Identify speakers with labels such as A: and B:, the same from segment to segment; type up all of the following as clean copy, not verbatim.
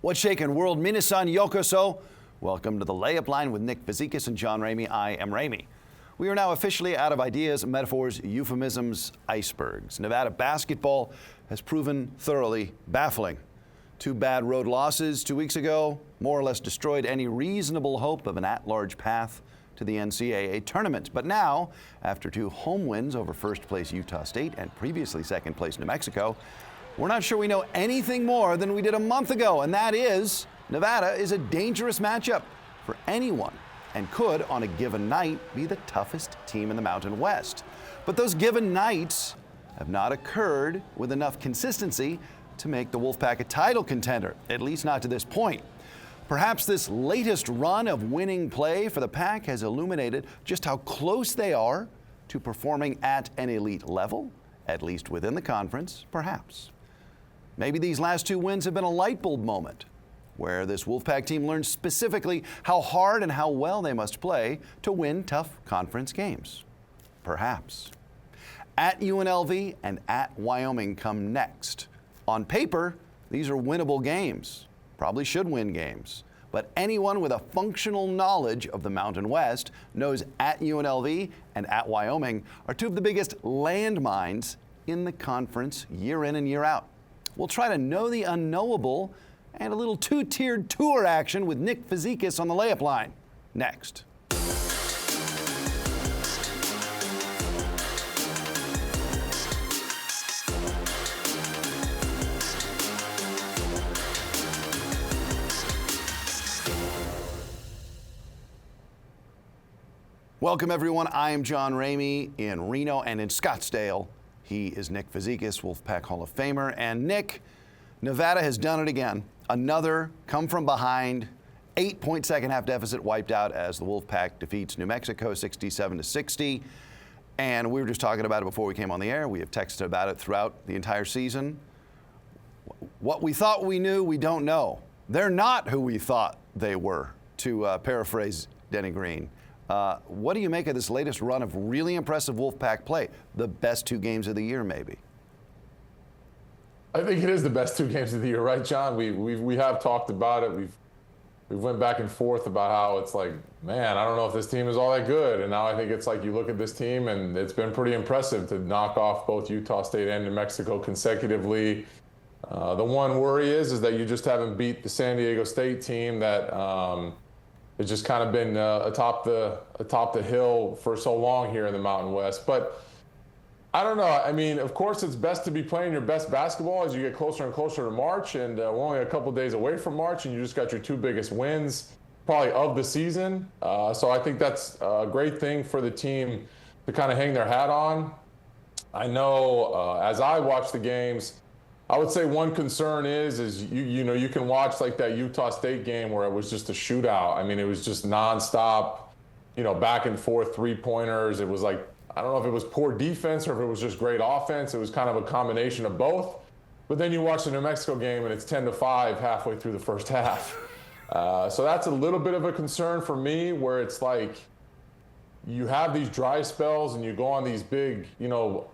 A: What's shaking, world? Minasan yokoso. Welcome to the Layup Line with Nick Fazekas and John Ramey. I am Ramey. We are now officially out of ideas, metaphors, euphemisms, icebergs. Nevada basketball has proven thoroughly baffling. 2 bad road losses 2 weeks ago more or less destroyed any reasonable hope of an at-large path to the NCAA tournament. But now, after 2 home wins over first-place Utah State and previously second-place New Mexico, we're not sure we know anything more than we did a month ago, and that is Nevada is a dangerous matchup for anyone and could, on a given night, be the toughest team in the Mountain West. But those given nights have not occurred with enough consistency to make the Wolfpack a title contender, at least not to this point. Perhaps this latest run of winning play for the Pack has illuminated just how close they are to performing at an elite level, at least within the conference, perhaps. Maybe these last 2 wins have been a light bulb moment where this Wolfpack team learned specifically how hard and how well they must play to win tough conference games. Perhaps. At UNLV and at Wyoming come next. On paper, these are winnable games. Probably should win games. But anyone with a functional knowledge of the Mountain West knows at UNLV and at Wyoming are 2 of the biggest landmines in the conference year in and year out. We'll try to know the unknowable and a little 2-tiered tour action with Nick Fazekas on the Layup Line. Next. Welcome, everyone. I am John Ramey in Reno and in Scottsdale. He is Nick Fazekas, Wolfpack Hall of Famer. And Nick, Nevada has done it again. Another come from behind, 8-point second-half deficit wiped out as the Wolfpack defeats New Mexico 67-60. And we were just talking about it before we came on the air. We have texted about it throughout the entire season. What we thought we knew, we don't know. They're not who we thought they were, to paraphrase Denny Green. What do you make of this latest run of really impressive Wolfpack play? The best 2 games of the year, maybe.
B: I think it is the best 2 games of the year, right, John? We have talked about it. We've went back and forth about how it's like, man, I don't know if this team is all that good. And now I think it's like you look at this team and it's been pretty impressive to knock off both Utah State and New Mexico consecutively. The one worry is that you just haven't beat the San Diego State team that it's just kind of been atop the hill for so long here in the Mountain West. But I don't know. I mean, of course, it's best to be playing your best basketball as you get closer and closer to March. And we're only a couple days away from March, and you just got your 2 biggest wins probably of the season. So I think that's a great thing for the team to kind of hang their hat on. I know as I watch the games, I would say one concern is you know, you can watch like that Utah State game where it was just a shootout. I mean, it was just nonstop, you know, back and forth 3-pointers. It was like, I don't know if it was poor defense or if it was just great offense. It was kind of a combination of both. But then you watch the New Mexico game and it's 10-5 halfway through the first half. So that's a little bit of a concern for me, where it's like you have these dry spells and you go on these big, you know,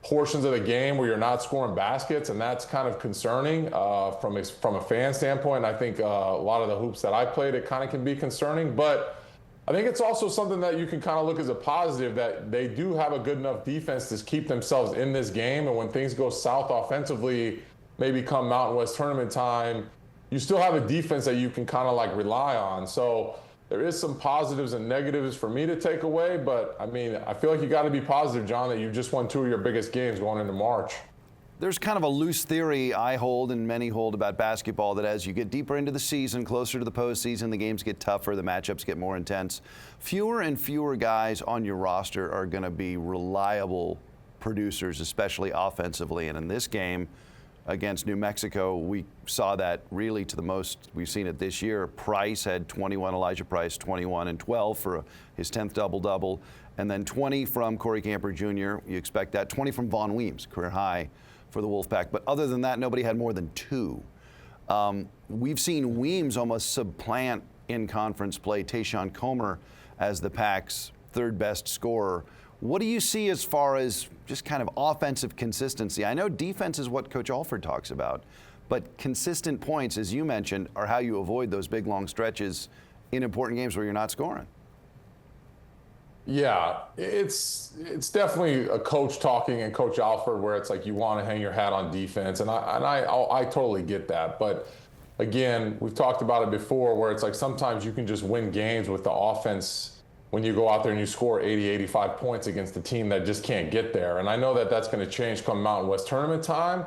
B: portions of the game where you're not scoring baskets, and that's kind of concerning from a fan standpoint. I think a lot of the hoops that I played, it kind of can be concerning, but I think it's also something that you can kind of look as a positive, that they do have a good enough defense to keep themselves in this game, and when things go south offensively, maybe come Mountain West tournament time, you still have a defense that you can kind of like rely on. So there is some positives and negatives for me to take away, but I mean, I feel like you got to be positive, John, that you just won 2 of your biggest games going into March.
A: There's kind of a loose theory I hold and many hold about basketball that as you get deeper into the season, closer to the postseason, the games get tougher, the matchups get more intense. Fewer and fewer guys on your roster are going to be reliable producers, especially offensively. And in this game against New Mexico, we saw that really to the most we've seen it this year. Price had 21, Elijah Price 21 and 12 for his 10th double-double, and then 20 from Corey Camper Jr. You expect that. 20 from Vaughn Weems, career high for the Wolfpack. But other than that, nobody had more than 2. We've seen Weems almost supplant in conference play Tayshawn Comer as the Pack's 3rd best scorer. What do you see as far as just kind of offensive consistency? I know defense is what Coach Alford talks about, But consistent points, as you mentioned, are how you avoid those big, long stretches in important games where you're not scoring.
B: Yeah, it's definitely a coach talking and Coach Alford where it's like you want to hang your hat on defense, and I totally get that. But again, we've talked about it before where it's like sometimes you can just win games with the offense when you go out there and you score 80, 85 points against a team that just can't get there. And I know that that's going to change come Mountain West tournament time,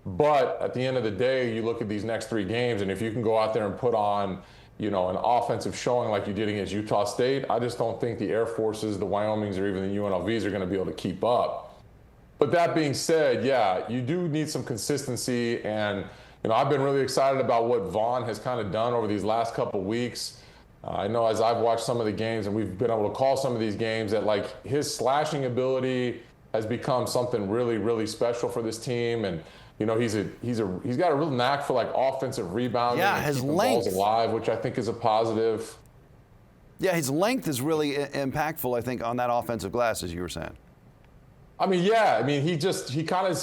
B: but at the end of the day, you look at these next 3 games, and if you can go out there and put on an offensive showing like you did against Utah State, I just don't think the Air Forces, the Wyomings, or even the UNLVs are going to be able to keep up. But that being said, yeah, you do need some consistency, and I've been really excited about what Vaughn has kind of done over these last couple weeks. I know as I've watched some of the games, and we've been able to call some of these games, that like his slashing ability has become something really, really special for this team, and he's got a real knack for like offensive rebounding.
A: Yeah,
B: and
A: his
B: keeping
A: length
B: balls alive, which I think is a positive.
A: Yeah, his length is really impactful, I think, on that offensive glass, as you were saying.
B: He kind of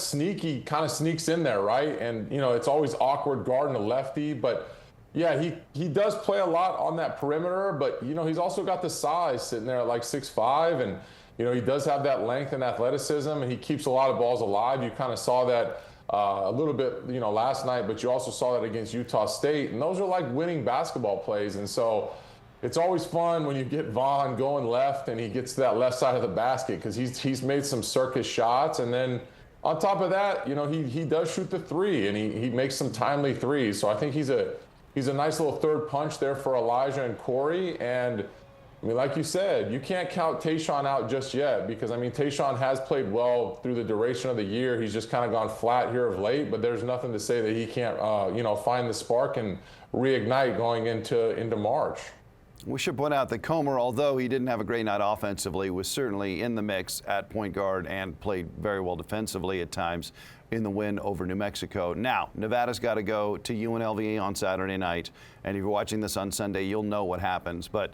B: sneaks in there, right? And it's always awkward guarding a lefty, but yeah, he does play a lot on that perimeter, but he's also got the size sitting there at like 6'5", and he does have that length and athleticism, and he keeps a lot of balls alive. You kind of saw that a little bit, last night, but you also saw that against Utah State, and those are like winning basketball plays. And so it's always fun when you get Vaughn going left and he gets to that left side of the basket, because he's made some circus shots, and then on top of that, he does shoot the 3, and he makes some timely threes. So I think he's a nice little third punch there for Elijah and Corey. And like you said, you can't count Tayshaun out just yet, because Tayshaun has played well through the duration of the year. He's just kind of gone flat here of late, but there's nothing to say that he can't find the spark and reignite going into March.
A: We should point out that Comer, although he didn't have a great night offensively, was certainly in the mix at point guard and played very well defensively at times in the win over New Mexico. Now, Nevada's got to go to UNLV on Saturday night, and if you're watching this on Sunday, you'll know what happens. But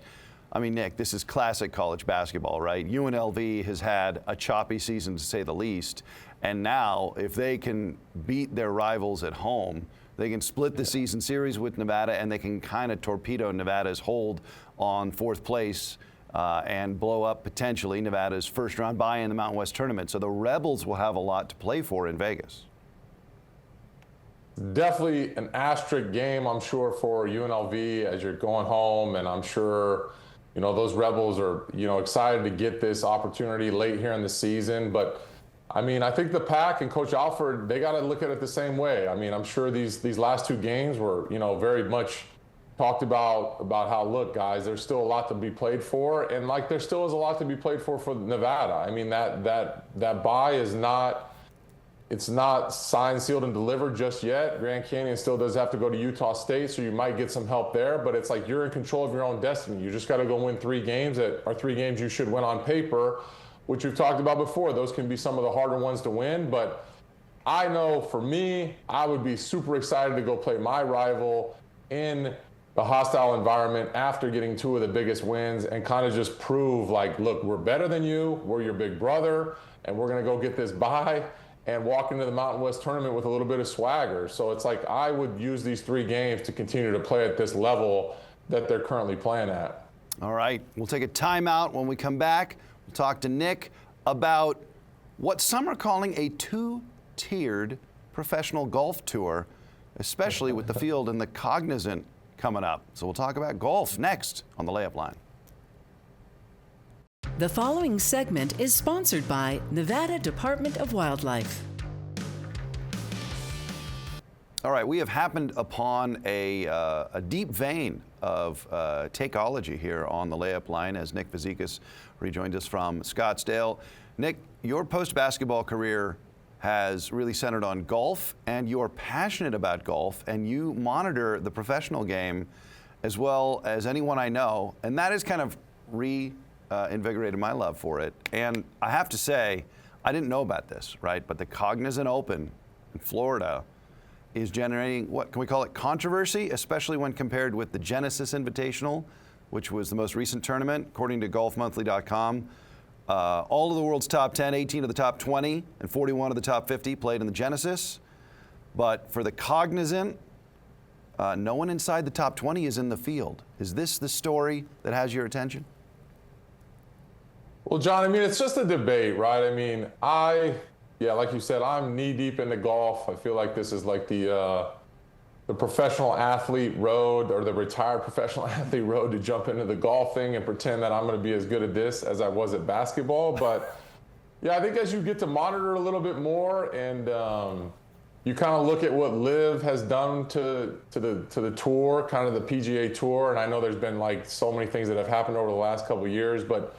A: Nick, this is classic college basketball, right? UNLV has had a choppy season, to say the least. And now, if they can beat their rivals at home, they can split the season series with Nevada, and they can kind of torpedo Nevada's hold on 4th place and blow up, potentially, Nevada's first-round bye in the Mountain West tournament. So the Rebels will have a lot to play for in Vegas.
B: Definitely an asterisk game, I'm sure, for UNLV as you're going home, and I'm sure those Rebels are, excited to get this opportunity late here in the season. But, I think the Pack and Coach Alford, they got to look at it the same way. I'm sure these last 2 games were, very much talked about how, look, guys, there's still a lot to be played for. And, there still is a lot to be played for Nevada. That bye is not... It's not signed, sealed, and delivered just yet. Grand Canyon still does have to go to Utah State, so you might get some help there. But it's like you're in control of your own destiny. You just got to go win 3 games that are 3 games you should win on paper, which we've talked about before. Those can be some of the harder ones to win. But I know for me, I would be super excited to go play my rival in the hostile environment after getting 2 of the biggest wins and kind of just prove, look, we're better than you. We're your big brother, and we're going to go get this bye and walk into the Mountain West tournament with a little bit of swagger. So it's like I would use these 3 games to continue to play at this level that they're currently playing at.
A: All right, we'll take a timeout. When we come back, we'll talk to Nick about what some are calling a 2-tiered professional golf tour, especially with the field and the Cognizant coming up. So we'll talk about golf next on the Layup Line.
C: The following segment is sponsored by Nevada Department of Wildlife.
A: All right, we have happened upon a deep vein of takeology here on the Layup Line as Nick Fazekas rejoined us from Scottsdale. Nick, your post-basketball career has really centered on golf, and you're passionate about golf, and you monitor the professional game as well as anyone I know, and that has kind of invigorated my love for it. And I have to say, I didn't know about this, right? But the Cognizant Open in Florida is generating, what can we call it, controversy, especially when compared with the Genesis Invitational, which was the most recent tournament, according to golfmonthly.com. All of the world's top 10, 18 of the top 20, and 41 of the top 50 played in the Genesis. But for the cognizant, no one inside the top 20 is in the field. Is this the story that has your attention?
B: Well, John, I mean, it's just a debate, right? I mean, like you said, I'm knee deep into golf. I feel like this is like the professional athlete road, or the retired professional athlete road, to jump into the golf thing and pretend that I'm going to be as good at this as I was at basketball. But yeah, I think as you get to monitor a little bit more, and you kind of look at what Liv has done to the tour, kind of the PGA Tour, and I know there's been like so many things that have happened over the last couple of years, but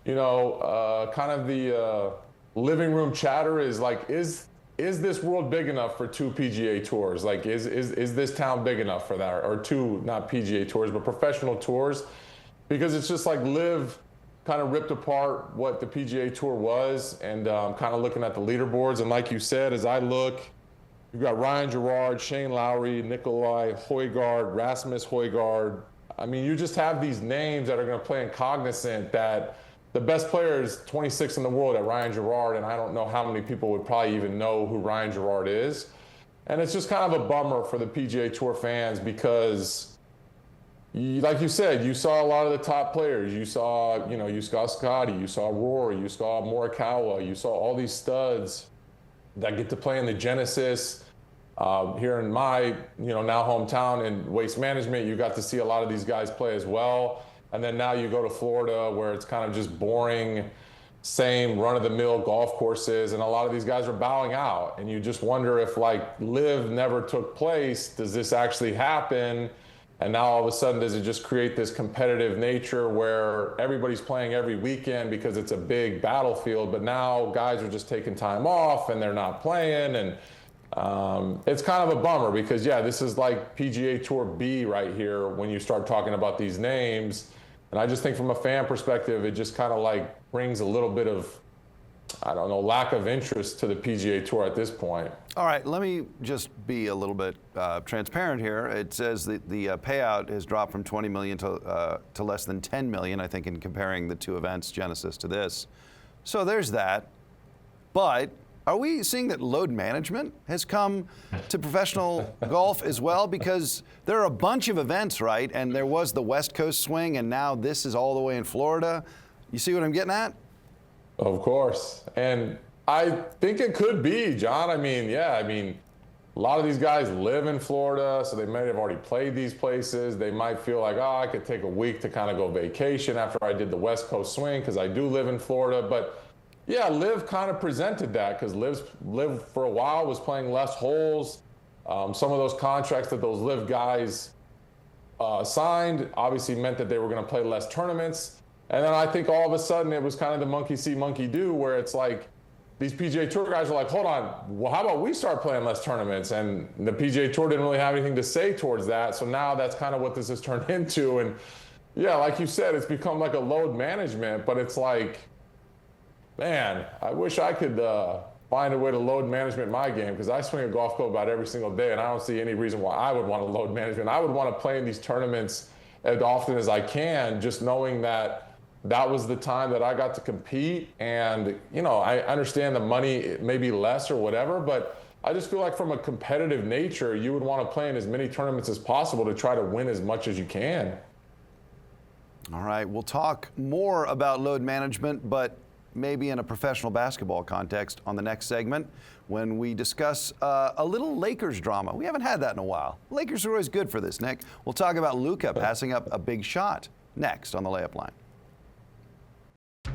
B: kind of the living room chatter is like, is this world big enough for 2 PGA Tours? Like, is this town big enough for that? Or 2, not PGA Tours, but professional tours? Because it's just like Liv kind of ripped apart what the PGA Tour was, and kind of looking at the leaderboards. And like you said, as I look, you've got Ryan Gerard, Shane Lowry, Nikolai Højgaard, Rasmus Højgaard. I mean, you just have these names that are going to play in Cognizant that the best player is 26th in the world at Ryan Gerard, and I don't know how many people would probably even know who Ryan Gerard is. And it's just kind of a bummer for the PGA Tour fans because, like you said, you saw a lot of the top players. You saw Scotty, you saw Rory, you saw Morikawa, you saw all these studs that get to play in the Genesis. Here in my, now hometown in Waste Management, you got to see a lot of these guys play as well. And then now you go to Florida, where it's kind of just boring, same run-of-the-mill golf courses, and a lot of these guys are bowing out. And you just wonder if, like, Liv never took place, does this actually happen? And now all of a sudden, does it just create this competitive nature where everybody's playing every weekend because it's a big battlefield, but now guys are just taking time off and they're not playing? And it's kind of a bummer because, yeah, this is like PGA Tour B right here when you start talking about these names. And I just think from a fan perspective, it just kind of like brings a little bit of, I don't know, lack of interest to the PGA Tour at this point.
A: All right, let me just be a little bit transparent here. It says that the payout has dropped from $20 million to less than $10 million, I think, in comparing the 2 events, Genesis to this. So there's that. But are we seeing that load management has come to professional golf as well? Because there are a bunch of events, right? And there was the West Coast swing, and now this is all the way in Florida. You see what I'm getting at?
B: Of course. And I think it could be, John. I mean, a lot of these guys live in Florida, so they may have already played these places. They might feel like, I could take a week to kind of go vacation after I did the West Coast swing because I do live in Florida. But yeah, Liv kind of presented that because Liv for a while was playing less holes. Some of those contracts that those Liv guys signed obviously meant that they were going to play less tournaments. And then I think all of a sudden it was kind of the monkey see, monkey do, where it's like these PGA Tour guys are like, hold on, well, how about we start playing less tournaments? And the PGA Tour didn't really have anything to say towards that. So now that's kind of what this has turned into. And yeah, like you said, it's become like a load management, but it's like, man, I wish I could find a way to load management my game, because I swing a golf club about every single day, and I don't see any reason why I would want to load management. I would want to play in these tournaments as often as I can, just knowing that that was the time that I got to compete. And, I understand the money may be less or whatever, but I just feel like from a competitive nature, you would want to play in as many tournaments as possible to try to win as much as you can.
A: All right, we'll talk more about load management, but maybe in a professional basketball context on the next segment when we discuss a little Lakers drama. We haven't had that in a while. Lakers are always good for this, Nick. We'll talk about Luka passing up a big shot next on the Layup Line.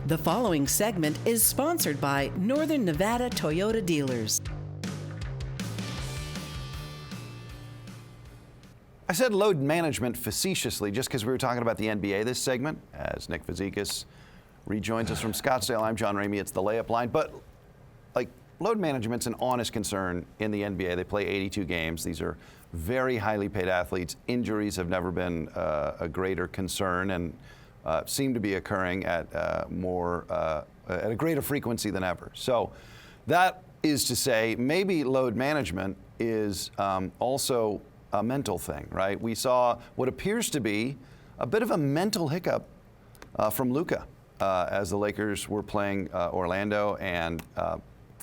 C: The following segment is sponsored by Northern Nevada Toyota Dealers.
A: I said load management facetiously just because we were talking about the NBA this segment, as Nick Fazekas rejoins us from Scottsdale. I'm John Ramey. It's the Layup Line. But, load management's an honest concern in the NBA. They play 82 games. These are very highly paid athletes. Injuries have never been a greater concern and seem to be occurring at a greater frequency than ever. So that is to say, maybe load management is also a mental thing, right? We saw what appears to be a bit of a mental hiccup from Luka as the Lakers were playing Orlando, and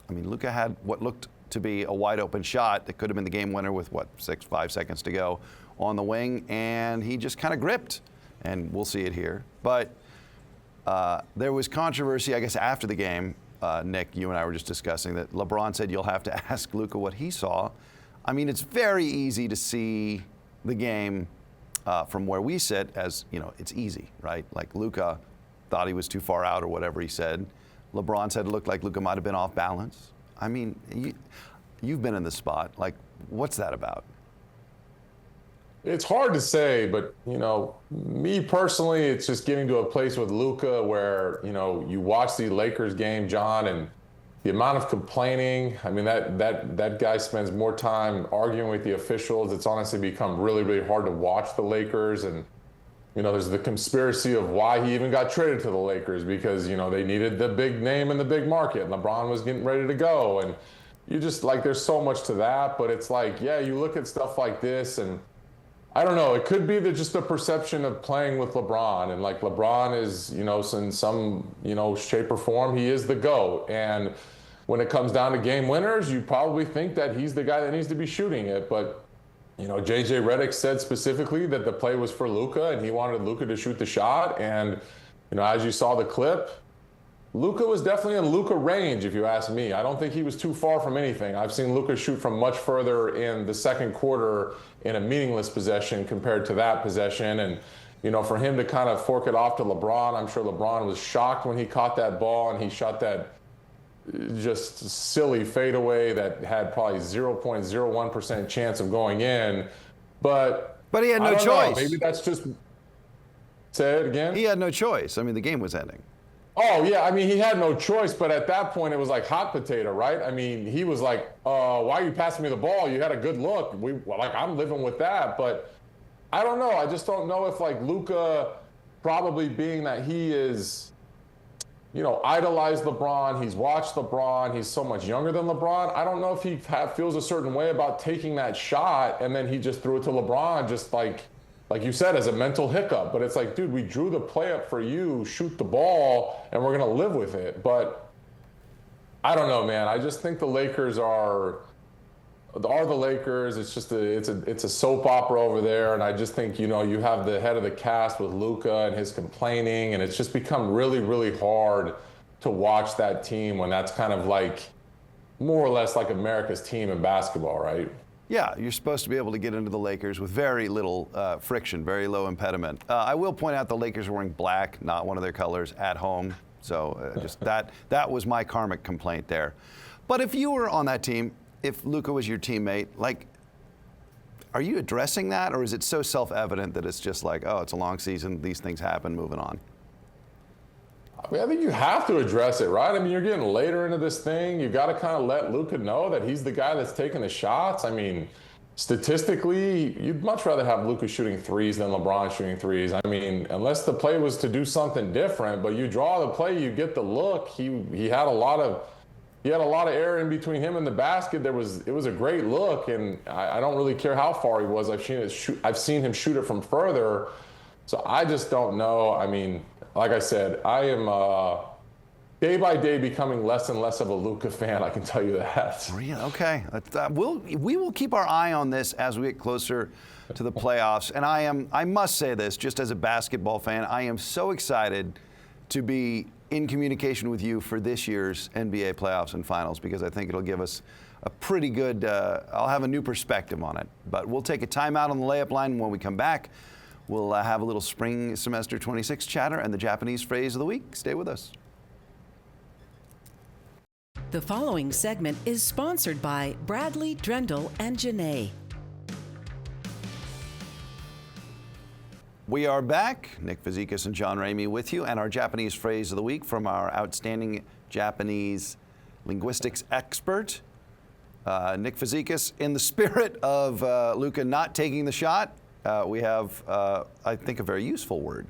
A: Luka had what looked to be a wide open shot that could have been the game winner with, 5 seconds to go on the wing, and he just kind of gripped, and we'll see it here. But there was controversy, I guess, after the game. Nick, you and I were just discussing that LeBron said you'll have to ask Luka what he saw. I mean, it's very easy to see the game from where we sit as, it's easy, right? Like Luka thought he was too far out or whatever he said. LeBron said it looked like Luka might have been off balance. I mean, you've been in the spot. Like, what's that about?
B: It's hard to say, but, me personally, it's just getting to a place with Luka where, you watch the Lakers game, John, and the amount of complaining. I mean, that guy spends more time arguing with the officials. It's honestly become really, really hard to watch the Lakers. And, there's the conspiracy of why he even got traded to the Lakers because, they needed the big name in the big market. LeBron was getting ready to go. And you just, there's so much to that. But it's you look at stuff like this and I don't know. It could be just a perception of playing with LeBron. And LeBron is, in some, shape or form, he is the GOAT. And when it comes down to game winners, you probably think that he's the guy that needs to be shooting it. But, JJ Redick said specifically that the play was for Luka and he wanted Luka to shoot the shot. And, as you saw the clip, Luka was definitely in Luka range, if you ask me. I don't think he was too far from anything. I've seen Luka shoot from much further in the second quarter in a meaningless possession compared to that possession. And, for him to kind of fork it off to LeBron, I'm sure LeBron was shocked when he caught that ball and he shot that just silly fadeaway that had probably 0.01% chance of going in. But
A: he had no choice.
B: Maybe that's just... Say it again?
A: He had no choice. I mean, the game was ending.
B: Oh, yeah. I mean, he had no choice, but at that point, it was like hot potato, right? I mean, he was like, why are you passing me the ball? You had a good look. I'm living with that. But I don't know. I just don't know if, Luka, probably being that he is, idolized LeBron, he's watched LeBron, he's so much younger than LeBron. I don't know if he feels a certain way about taking that shot, and then he just threw it to LeBron, just like you said, as a mental hiccup. But it's dude, we drew the play up for you, shoot the ball, and we're going to live with it. But I don't know, man. I just think the Lakers are the Lakers. It's just it's a soap opera over there. And I just think, you have the head of the cast with Luka and his complaining, and it's just become really, really hard to watch that team when that's kind of more or less like America's team in basketball, right?
A: Yeah, you're supposed to be able to get into the Lakers with very little friction, very low impediment. I will point out the Lakers are wearing black, not one of their colors, at home. So just that was my karmic complaint there. But if you were on that team, if Luka was your teammate, are you addressing that, or is it so self-evident that it's just oh, it's a long season, these things happen, moving on?
B: I mean, I think you have to address it, right? I mean, you're getting later into this thing. You got to kind of let Luka know that he's the guy that's taking the shots. I mean, statistically, you'd much rather have Luka shooting threes than LeBron shooting threes. I mean, unless the play was to do something different, but you draw the play, you get the look. He had a lot of air in between him and the basket. It was a great look, and I don't really care how far he was. I've seen him shoot it from further. So I just don't know. I mean, like I said, I am day by day becoming less and less of a Luka fan. I can tell you that.
A: Really? Okay. We will keep our eye on this as we get closer to the playoffs. And I must say this, just as a basketball fan, I am so excited to be in communication with you for this year's NBA playoffs and finals, because I think it'll give us a pretty good, I'll have a new perspective on it. But we'll take a timeout on the layup line. When we come back, we'll have a little spring semester 26 chatter and the Japanese phrase of the week. Stay with us.
C: The following segment is sponsored by Bradley, Drendel, and Janae.
A: We are back. Nick Fazekas and John Ramey with you, and our Japanese phrase of the week from our outstanding Japanese linguistics expert, Nick Fazekas. In the spirit of Luka not taking the shot, we have, I think, a very useful word.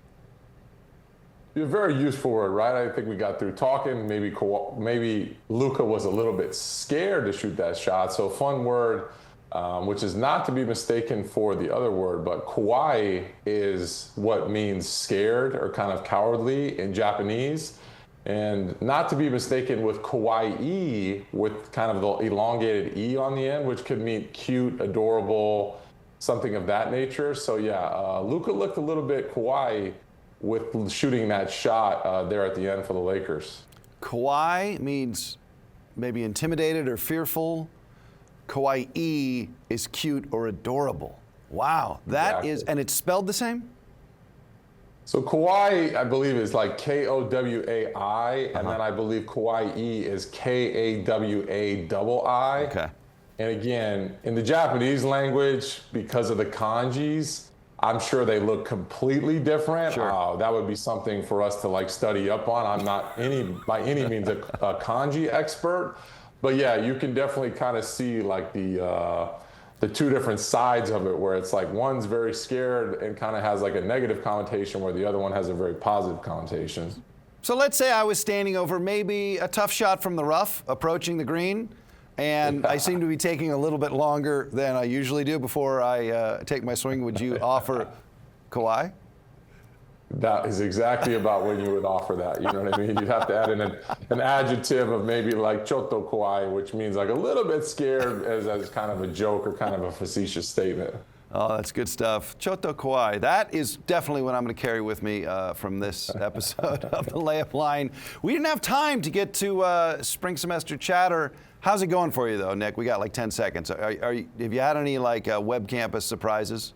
B: A very useful word, right? I think we got through talking. Maybe Luka was a little bit scared to shoot that shot. So fun word, which is not to be mistaken for the other word, but kowai is what means scared or kind of cowardly in Japanese. And not to be mistaken with kawaii, with kind of the elongated E on the end, which could mean cute, adorable, something of that nature. So yeah, Luka looked a little bit kawaii with shooting that shot there at the end for the Lakers.
A: Kowai means maybe intimidated or fearful. Kawaii is cute or adorable. Wow, that
B: Exactly.
A: is, and it's spelled the same?
B: So kowai, I believe, is like K-O-W-A-I, and then I believe kawaii is K-A-W-A-I-I.
A: Okay.
B: And again, in the Japanese language, because of the kanjis, I'm sure they look completely different.
A: Sure.
B: That would be something for us to like study up on. I'm not by any means a kanji expert, but yeah, you can definitely kind of see like the two different sides of it, where it's like one's very scared and kind of has like a negative connotation, where the other one has a very positive connotation.
A: So let's say I was standing over maybe a tough shot from the rough, approaching the green, and I seem to be taking a little bit longer than I usually do before I take my swing. Would you offer Kowai?
B: That is exactly about when you would offer that. You know what I mean? You'd have to add in an adjective of maybe like choto kowai, which means like a little bit scared, as kind of a joke or kind of a facetious statement.
A: Oh, that's good stuff. Choto Kowai. That is definitely what I'm going to carry with me from this episode of the Layup Line. We didn't have time to get to spring semester chatter. How's it going for you, though, Nick? We got like 10 seconds. Have you had any like web campus surprises?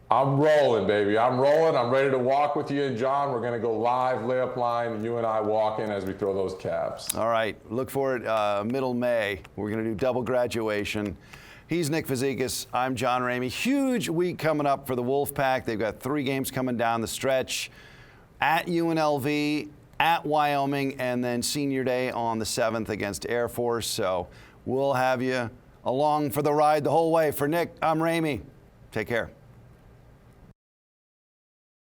B: I'm rolling, baby. I'm rolling. I'm ready to walk with you and John. We're going to go live, Layup Line, and you and I walk in as we throw those caps.
A: All right. Look for it middle May. We're going to do double graduation. He's Nick Fazekas. I'm John Ramey. Huge week coming up for the Wolfpack. They've got 3 games coming down the stretch at UNLV, at Wyoming, and then Senior Day on the 7th against Air Force. So we'll have you along for the ride the whole way. For Nick, I'm Ramey. Take care.